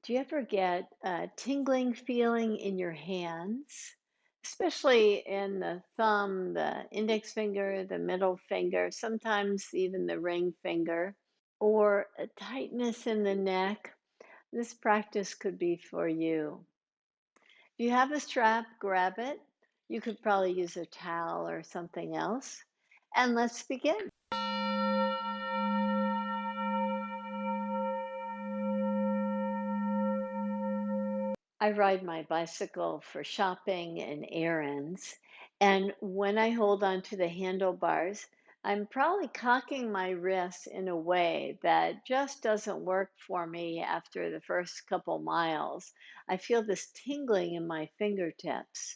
Do you ever get a tingling feeling in your hands, especially in the thumb, the index finger, the middle finger, sometimes even the ring finger, or a tightness in the neck? This practice could be for you. If you have a strap, grab it. You could probably use a towel or something else. And let's begin. I ride my bicycle for shopping and errands, and when I hold on to the handlebars, I'm probably cocking my wrists in a way that just doesn't work for me after the first couple miles. I feel this tingling in my fingertips.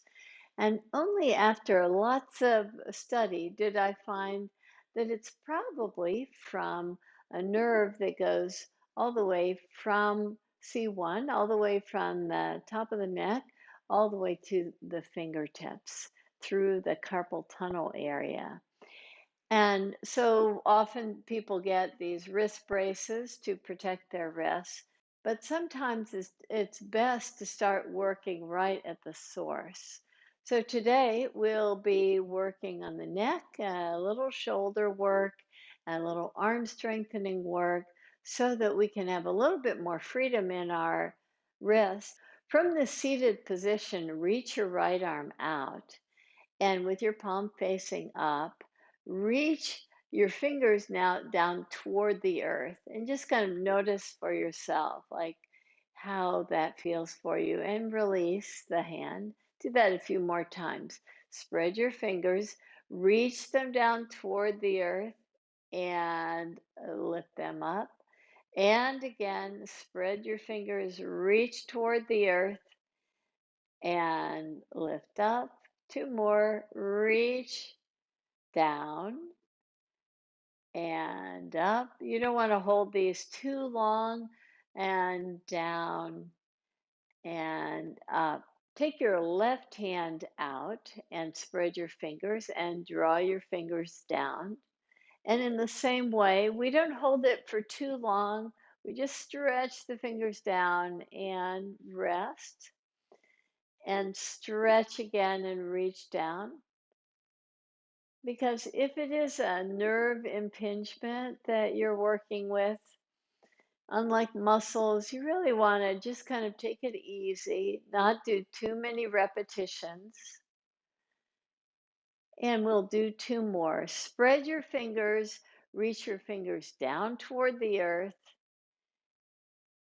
And only after lots of study did I find that it's probably from a nerve that goes all the way from C1, all the way from the top of the neck, all the way to the fingertips through the carpal tunnel area. And so often people get these wrist braces to protect their wrists, but sometimes it's best to start working right at the source. So today we'll be working on the neck, a little shoulder work, a little arm strengthening work, so that we can have a little bit more freedom in our wrist. From the seated position, reach your right arm out and with your palm facing up, reach your fingers now down toward the earth and just kind of notice for yourself, like how that feels for you, and release the hand. Do that a few more times. Spread your fingers, reach them down toward the earth, and lift them up. And again, spread your fingers, reach toward the earth, and lift up. Two more, reach down and up. You don't want to hold these too long, and down and up. Take your left hand out and spread your fingers and draw your fingers down. And in the same way, we don't hold it for too long. We just stretch the fingers down and rest and stretch again and reach down. Because if it is a nerve impingement that you're working with, unlike muscles, you really want to just kind of take it easy, not do too many repetitions. And we'll do two more. Spread your fingers, reach your fingers down toward the earth,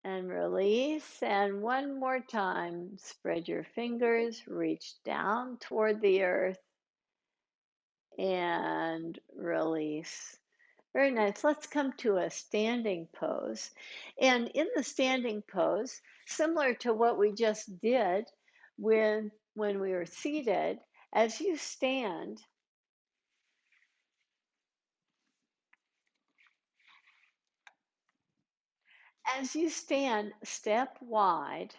and release. And one more time, spread your fingers, reach down toward the earth, and release. Very nice. Let's come to a standing pose. And in the standing pose, similar to what we just did when we were seated, as you stand, step wide,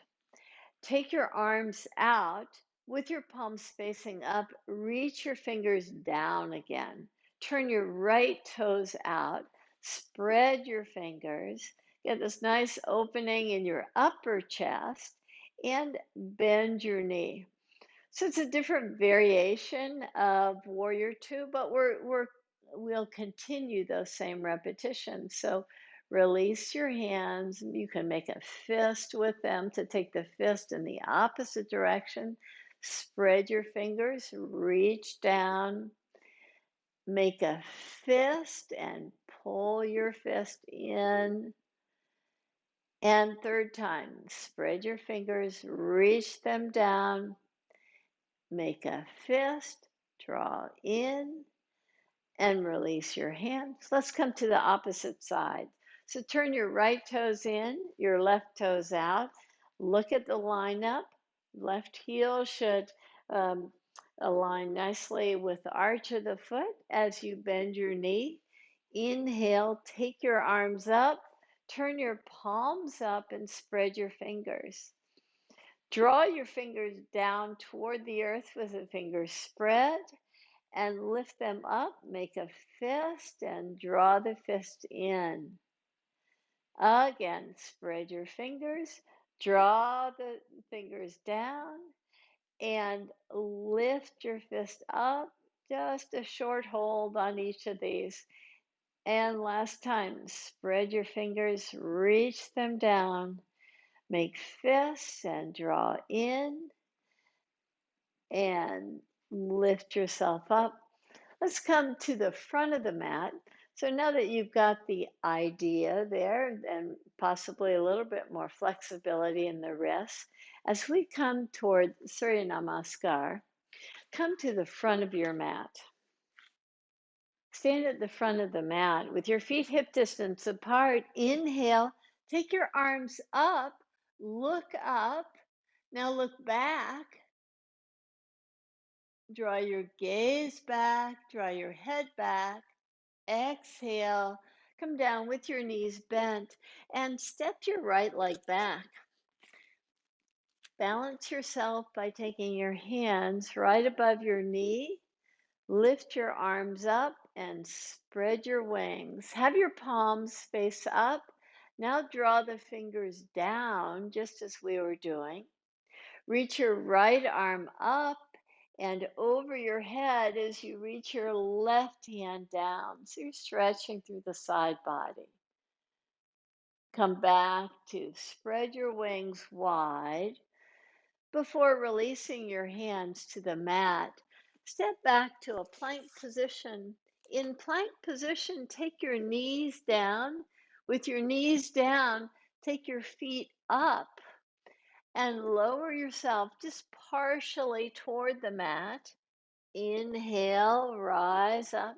take your arms out with your palms facing up, reach your fingers down again. Turn your right toes out, spread your fingers, get this nice opening in your upper chest, and bend your knee. So it's a different variation of Warrior Two, but we'll continue those same repetitions. So release your hands. You can make a fist with them to take the fist in the opposite direction. Spread your fingers, reach down, make a fist, and pull your fist in. And third time, spread your fingers, reach them down, make a fist, draw in, and release your hands. Let's come to the opposite side. So turn your right toes in, your left toes out. Look at the lineup. Left heel should um, align nicely with the arch of the foot as you bend your knee. Inhale, take your arms up, turn your palms up, and spread your fingers. Draw your fingers down toward the earth with the fingers spread and lift them up. Make a fist and draw the fist in. Again, spread your fingers, Draw the fingers down and lift your fist up. Just a short hold on each of these. And last time, spread your fingers, reach them down, make fists and draw in and lift yourself up. Let's come to the front of the mat. So now that you've got the idea there and possibly a little bit more flexibility in the wrists, as we come toward Surya Namaskar, come to the front of your mat. Stand at the front of the mat with your feet hip distance apart. Inhale, take your arms up, look up. Now look back. Draw your gaze back, draw your head back. Exhale, come down with your knees bent and step your right leg back. Balance yourself by taking your hands right above your knee. Lift your arms up and spread your wings. Have your palms face up. Now draw the fingers down, just as we were doing. Reach your right arm up and over your head as you reach your left hand down. So you're stretching through the side body. Come back to spread your wings wide. Before releasing your hands to the mat, step back to a plank position. In plank position, take your knees down. With your knees down, take your feet up and lower yourself just partially toward the mat. Inhale, rise up.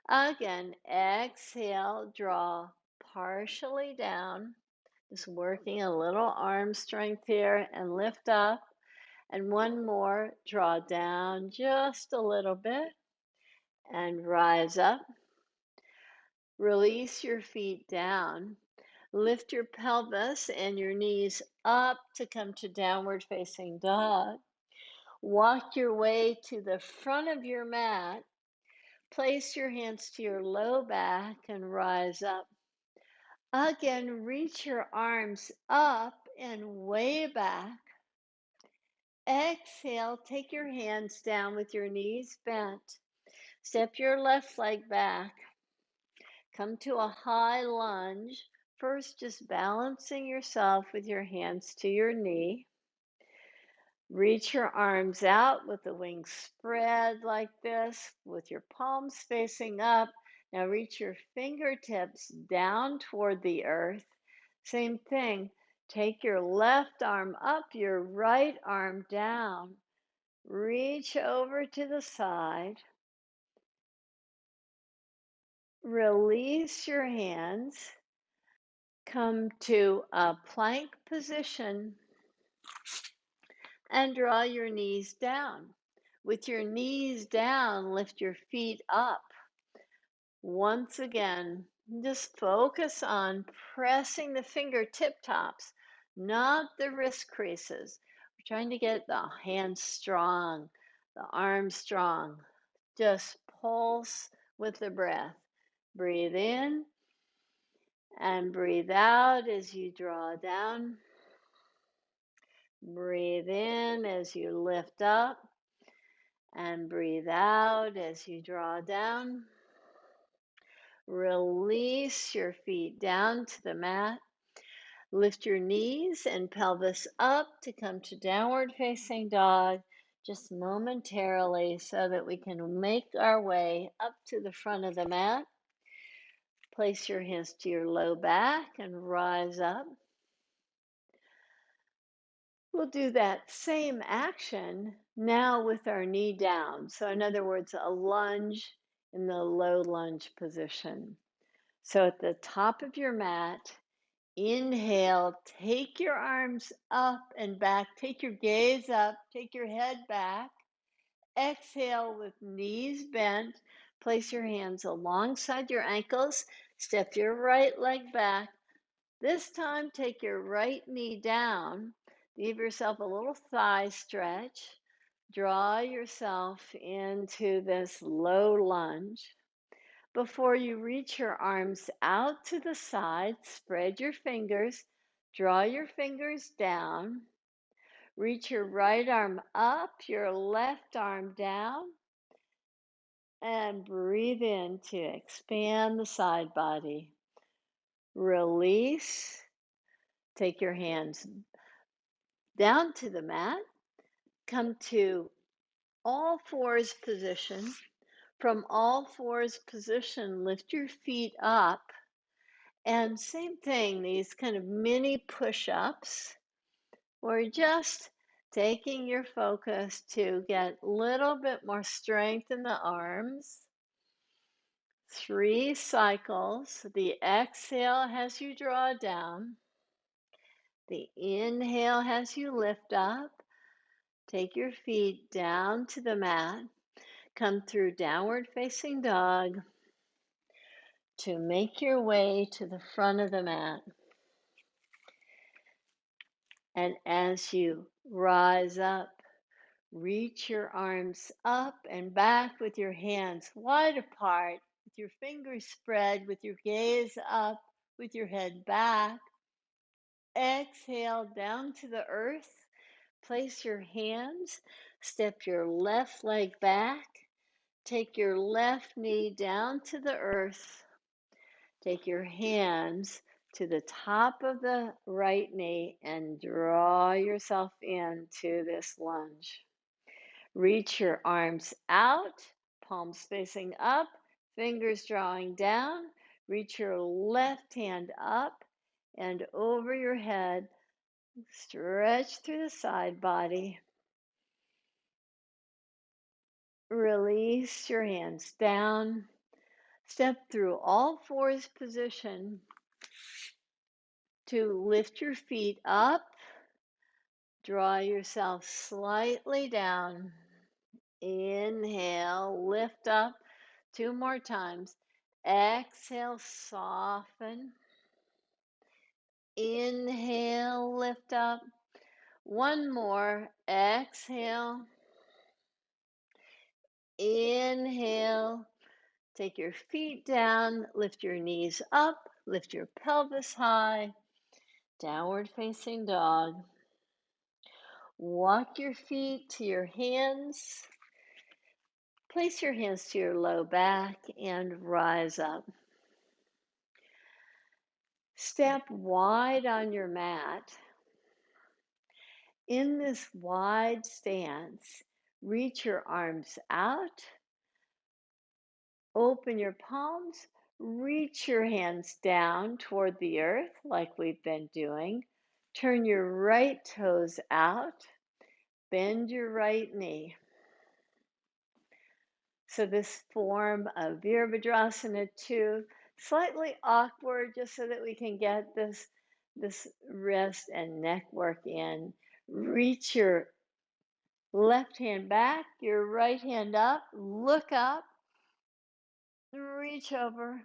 Again, exhale, draw partially down. Just working a little arm strength here and lift up. And one more, draw down just a little bit and rise up. Release your feet down. Lift your pelvis and your knees up to come to downward facing dog. Walk your way to the front of your mat. Place your hands to your low back and rise up. Again, reach your arms up and way back. Exhale, take your hands down with your knees bent. Step your left leg back. Come to a high lunge. First, just balancing yourself with your hands to your knee. Reach your arms out with the wings spread like this, with your palms facing up. Now reach your fingertips down toward the earth. Same thing. Take your left arm up, your right arm down. Reach over to the side. Release your hands. Come to a plank position and draw your knees down. With your knees down, lift your feet up. Once again, just focus on pressing the fingertip tops, not the wrist creases. We're trying to get the hands strong, the arms strong. Just pulse with the breath. Breathe in and breathe out as you draw down. Breathe in as you lift up and breathe out as you draw down. Release your feet down to the mat. Lift your knees and pelvis up to come to downward facing dog just momentarily so that we can make our way up to the front of the mat. Place your hands to your low back and rise up. We'll do that same action now with our knee down. So in other words, a lunge in the low lunge position. So at the top of your mat, inhale, take your arms up and back, take your gaze up, take your head back. Exhale with knees bent, place your hands alongside your ankles, step your right leg back. This time, take your right knee down, give yourself a little thigh stretch, draw yourself into this low lunge. Before you reach your arms out to the side, spread your fingers, Draw your fingers down. Reach your right arm up, your left arm down, and breathe in to expand the side body. Release. Take your hands down to the mat. Come to all fours position. From all fours position, lift your feet up. And same thing, these kind of mini push-ups. We're just taking your focus to get a little bit more strength in the arms. 3 cycles. The exhale has you draw down. The inhale has you lift up. Take your feet down to the mat. Come through downward facing dog to make your way to the front of the mat. And as you rise up, reach your arms up and back with your hands wide apart, with your fingers spread, with your gaze up, with your head back. Exhale down to the earth. Place your hands, step your left leg back. Take your left knee down to the earth. Take your hands to the top of the right knee and draw yourself into this lunge. Reach your arms out, palms facing up, fingers drawing down. Reach your left hand up and over your head. Stretch through the side body. Release your hands down. Step through all fours position to lift your feet up. Draw yourself slightly down. Inhale, lift up. 2 more times. Exhale, soften. Inhale, lift up. 1 more. Exhale. Inhale. Take your feet down. Lift your knees up. Lift your pelvis high. Downward facing dog. Walk your feet to your hands. Place your hands to your low back and rise up. Step wide on your mat. In this wide stance, reach your arms out. Open your palms. Reach your hands down toward the earth like we've been doing. Turn your right toes out. Bend your right knee. So this form of Virabhadrasana 2, slightly awkward just so that we can get this wrist and neck work in. Reach your left hand back, your right hand up, look up, reach over,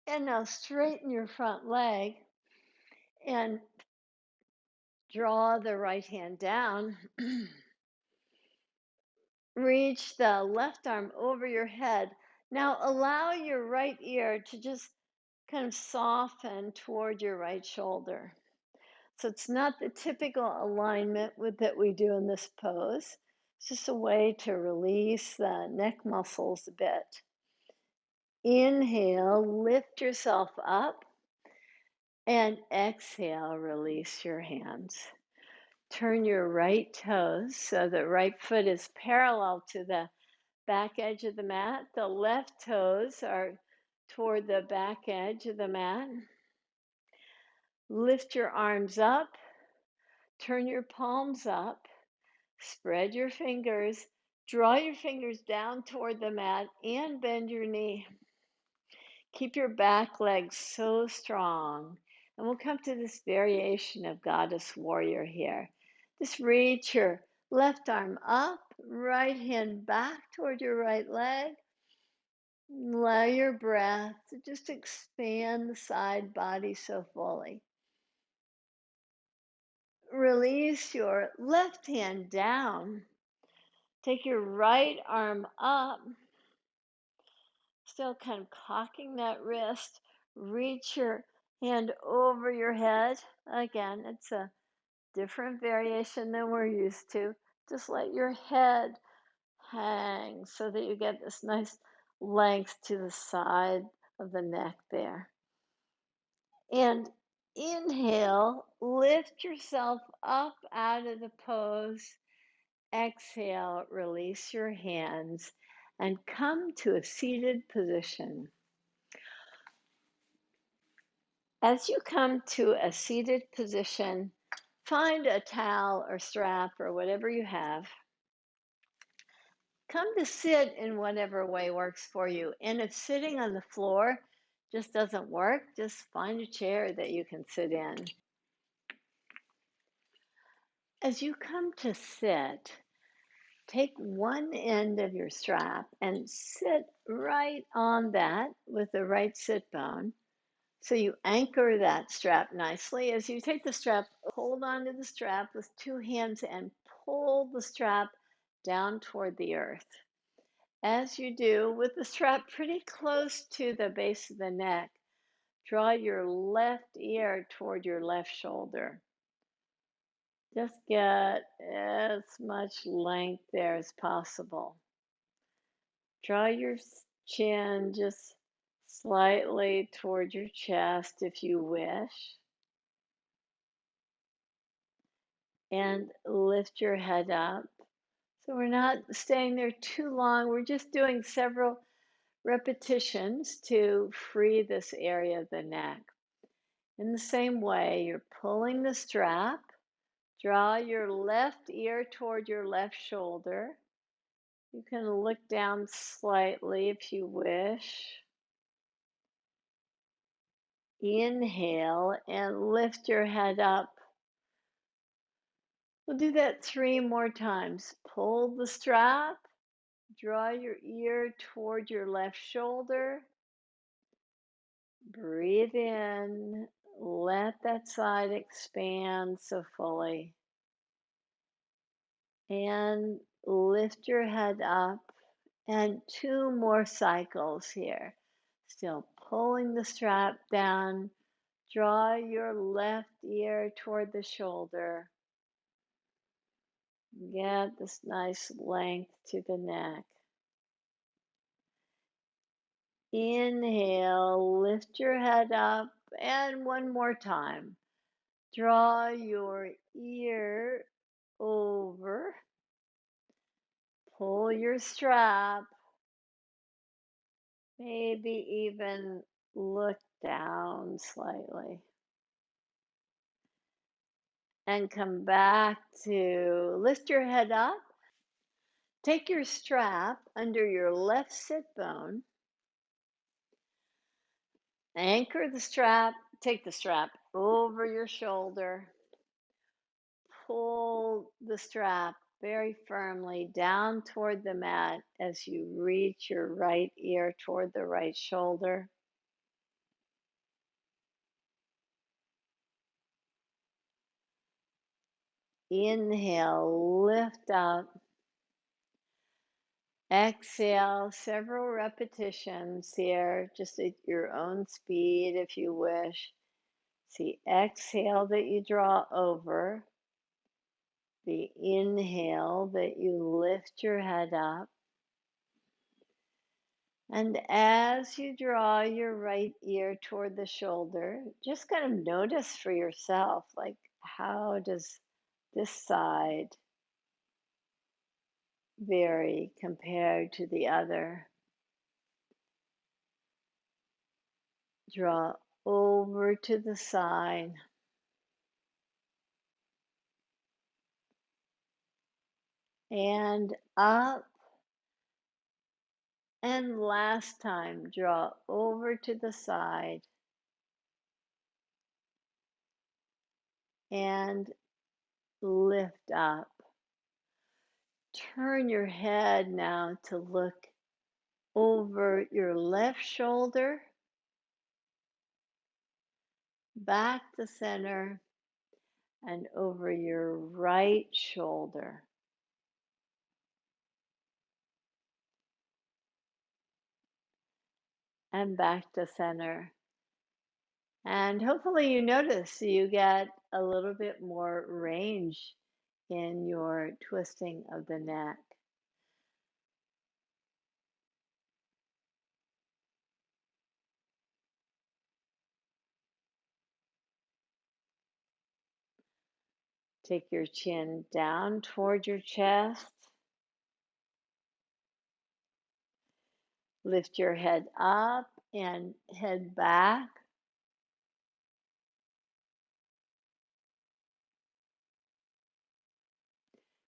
and now straighten your front leg and draw the right hand down. Reach the left arm over your head. Now allow your right ear to just kind of soften toward your right shoulder. So it's not the typical alignment that we do in this pose. It's just a way to release the neck muscles a bit. Inhale, lift yourself up, and exhale, release your hands. Turn your right toes so the right foot is parallel to the back edge of the mat. The left toes are toward the back edge of the mat. Lift your arms up, turn your palms up, spread your fingers, draw your fingers down toward the mat and bend your knee. Keep your back legs so strong. And we'll come to this variation of Goddess Warrior here. Just reach your left arm up, right hand back toward your right leg. Allow your breath to just expand the side body so fully. Release your left hand down. Take your right arm up. Still kind of cocking that wrist. Reach your Hand over your head. Again, it's a different variation than we're used to. Just let your head hang so that you get this nice length to the side of the neck there. And inhale, lift yourself up out of the pose. Exhale, release your hands and come to a seated position. As you come to a seated position, find a towel or strap or whatever you have. Come to sit in whatever way works for you. And if sitting on the floor just doesn't work, just find a chair that you can sit in. As you come to sit, take one end of your strap and sit right on that with the right sit bone. So you anchor that strap nicely. As you take the strap, hold on to the strap with two hands and pull the strap down toward the earth. As you do, with the strap pretty close to the base of the neck, draw your left ear toward your left shoulder. Just get as much length there as possible. Draw your chin just slightly toward your chest if you wish. And lift your head up. So we're not staying there too long. We're just doing several repetitions to free this area of the neck. In the same way, you're pulling the strap. Draw your left ear toward your left shoulder. You can look down slightly if you wish. Inhale and lift your head up. We'll do that 3 more times. Pull the strap. Draw your ear toward your left shoulder. Breathe in. Let that side expand so fully. And lift your head up. And 2 more cycles here. Still pulling the strap down. Draw your left ear toward the shoulder. Get this nice length to the neck. Inhale, lift your head up, and one more time. Draw your ear over, pull your strap, maybe even look down slightly. And come back to lift your head up. Take your strap under your left sit bone. Anchor the strap, take the strap over your shoulder, pull the strap very firmly down toward the mat as you reach your right ear toward the right shoulder. Inhale, lift up. Exhale, several repetitions here, just at your own speed if you wish. See, exhale that you draw over. The inhale that you lift your head up. And as you draw your right ear toward the shoulder, just kind of notice for yourself, like, how does this side vary compared to the other? Draw over to the side. And up. And last time, draw over to the side. And lift up. Turn your head now to look over your left shoulder, back to center, and over your right shoulder. And back to center. And hopefully you notice you get a little bit more range in your twisting of the neck. Take your chin down toward your chest. Lift your head up and head back.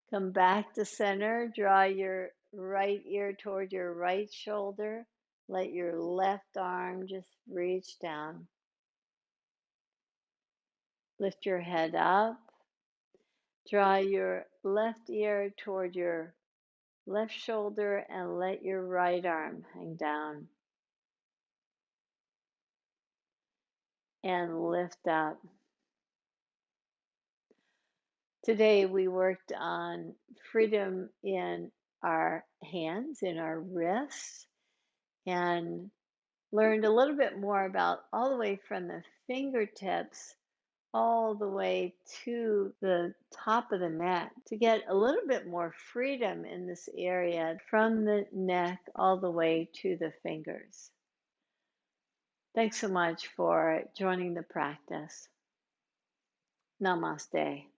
Come back to center. Draw your right ear toward your right shoulder. Let your left arm just reach down. Lift your head up. Draw your left ear toward your left shoulder and let your right arm hang down. And lift up. Today we worked on freedom in our hands, in our wrists, and learned a little bit more about all the way from the fingertips all the way to the top of the neck to get a little bit more freedom in this area from the neck all the way to the fingers. Thanks so much for joining the practice. Namaste.